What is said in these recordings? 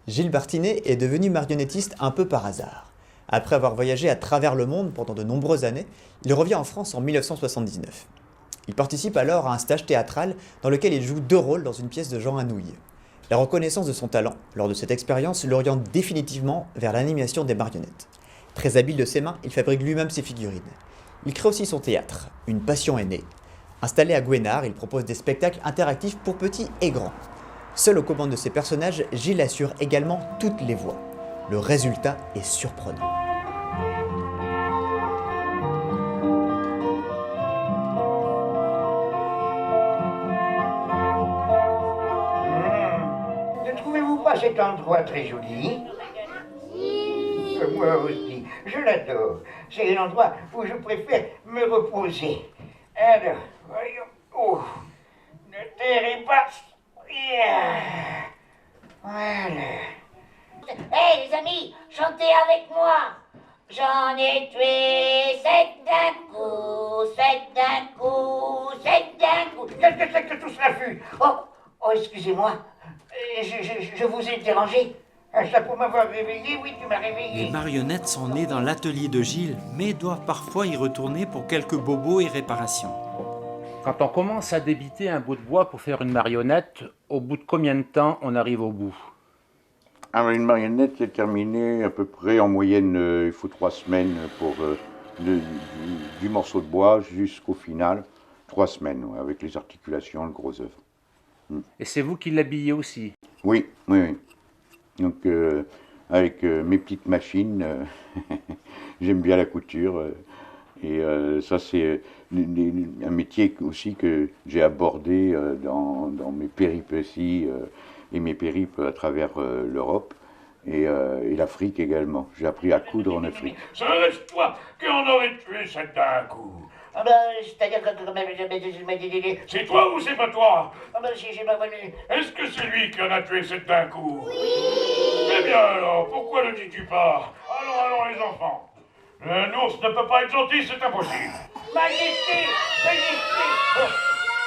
Gilles Bartinet est devenu marionnettiste un peu par hasard. Après avoir voyagé à travers le monde pendant de nombreuses années, il revient en France en 1979. Il participe alors à un stage théâtral dans lequel il joue deux rôles dans une pièce de Jean Anouilh. La reconnaissance de son talent lors de cette expérience l'oriente définitivement vers l'animation des marionnettes. Très habile de ses mains, il fabrique lui-même ses figurines. Il crée aussi son théâtre, une passion est née. Installé à Gouénard, il propose des spectacles interactifs pour petits et grands. Seul aux commandes de ses personnages, Gilles assure également toutes les voix. Le résultat est surprenant. Ne trouvez-vous pas cet endroit très joli? Moi aussi, je l'adore. C'est l'endroit où je préfère me reposer. Alors, voyons. Oh, ne terrez pas. Yeah. Voilà. Hé les amis, chantez avec moi. J'en ai tué 7 d'un coup, 7 d'un coup, 7 d'un coup. Qu'est-ce que c'est que tout cela fut? Oh, excusez-moi. Je vous ai dérangé. Ça pour m'avoir réveillé, oui, tu m'as réveillé. Les marionnettes sont nées dans l'atelier de Gilles, mais doivent parfois y retourner pour quelques bobos et réparations. Quand on commence à débiter un bout de bois pour faire une marionnette, au bout de combien de temps on arrive au bout? Alors une marionnette, c'est terminé à peu près en moyenne, il faut 3 semaines pour du morceau de bois jusqu'au final. 3 semaines, ouais, avec les articulations, le gros œuvre. Et c'est vous qui l'habillez aussi? Oui. Donc avec mes petites machines, j'aime bien la couture. Et ça, c'est un métier aussi que j'ai abordé dans mes péripéties et mes périples à travers l'Europe et l'Afrique également. J'ai appris à coudre en Afrique. Ça reste toi qui en aurait tué cette d'un coup. Ah ben, c'est-à-dire que C'est toi ou c'est pas toi? Ah ben, j'ai pas voulu. Est-ce que c'est lui qui en a tué cette d'un coup? Oui. Eh bien alors, pourquoi ne dis-tu pas? Allons les enfants. Un ours ne peut pas être gentil, c'est impossible. Majesté!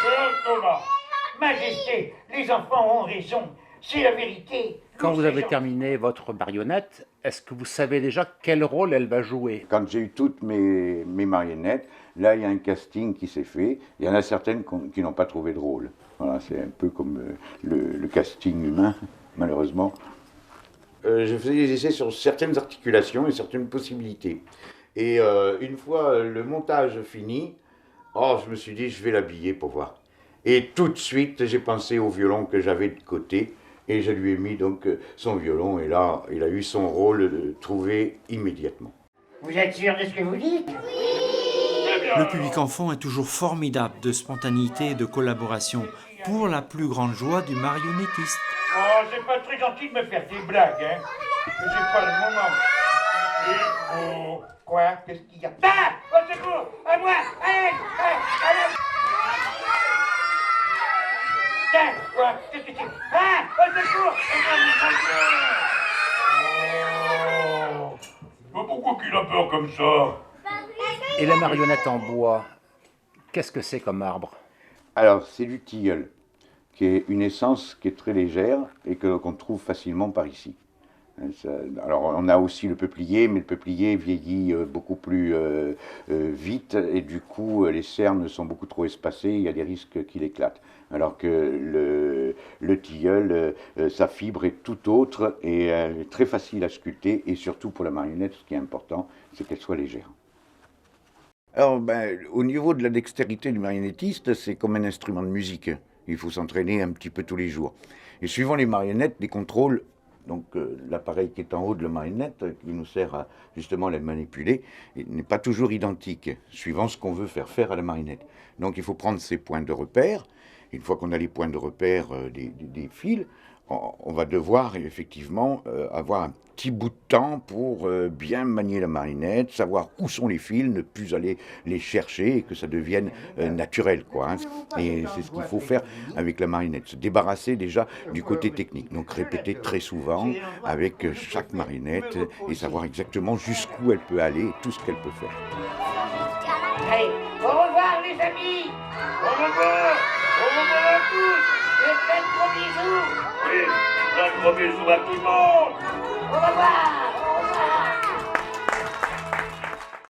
Cher Thomas. Majesté, les enfants ont raison. C'est la vérité. Quand vous L'ours avez est terminé votre marionnette, est-ce que vous savez déjà quel rôle elle va jouer? Quand j'ai eu toutes mes marionnettes, là, il y a un casting qui s'est fait. Il y en a certaines qui n'ont pas trouvé de rôle. Voilà, c'est un peu comme le casting humain, malheureusement. Je faisais des essais sur certaines articulations et certaines possibilités. Et une fois le montage fini, je me suis dit, je vais l'habiller pour voir. Et tout de suite, j'ai pensé au violon que j'avais de côté. Et je lui ai mis donc son violon. Et là, il a eu son rôle trouvé immédiatement. Vous êtes sûr de ce que vous dites? Le public enfant est toujours formidable de spontanéité et de collaboration, pour la plus grande joie du marionnettiste. Oh, c'est pas très gentil de me faire des blagues, hein. J'ai pas le moment. Et quoi? Qu'est-ce qu'il y a? Ah! Au secours! À moi! Allez! Allez! Tiens, quoi? Qu'est-ce que c'est? Ah! Au secours! Mais pourquoi qu'il a peur comme ça? Et la marionnette en bois, qu'est-ce que c'est comme arbre? Alors, c'est du tilleul, qui est une essence qui est très légère et qu'on trouve facilement par ici. Alors, on a aussi le peuplier, mais le peuplier vieillit beaucoup plus vite et du coup, les cernes sont beaucoup trop espacées, il y a des risques qu'il éclate. Alors que le tilleul, sa fibre est tout autre et très facile à sculpter et surtout pour la marionnette, ce qui est important, c'est qu'elle soit légère. Alors, au niveau de la dextérité du marionnettiste, c'est comme un instrument de musique. Il faut s'entraîner un petit peu tous les jours. Et suivant les marionnettes, les contrôles, donc l'appareil qui est en haut de la marionnette, qui nous sert à justement les manipuler, n'est pas toujours identique, suivant ce qu'on veut faire faire à la marionnette. Donc il faut prendre ses points de repère. Une fois qu'on a les points de repère des fils, on va devoir effectivement avoir un petit bout de temps pour bien manier la marionnette, savoir où sont les fils, ne plus aller les chercher et que ça devienne naturel, quoi. Et c'est ce qu'il faut faire avec la marionnette, se débarrasser déjà du côté technique. Donc répéter très souvent avec chaque marionnette et savoir exactement jusqu'où elle peut aller et tout ce qu'elle peut faire. Allez, au revoir les amis! Au revoir! Au revoir à tous! fais un gros bisou. Oui, un gros bisou à tout le monde. Au revoir.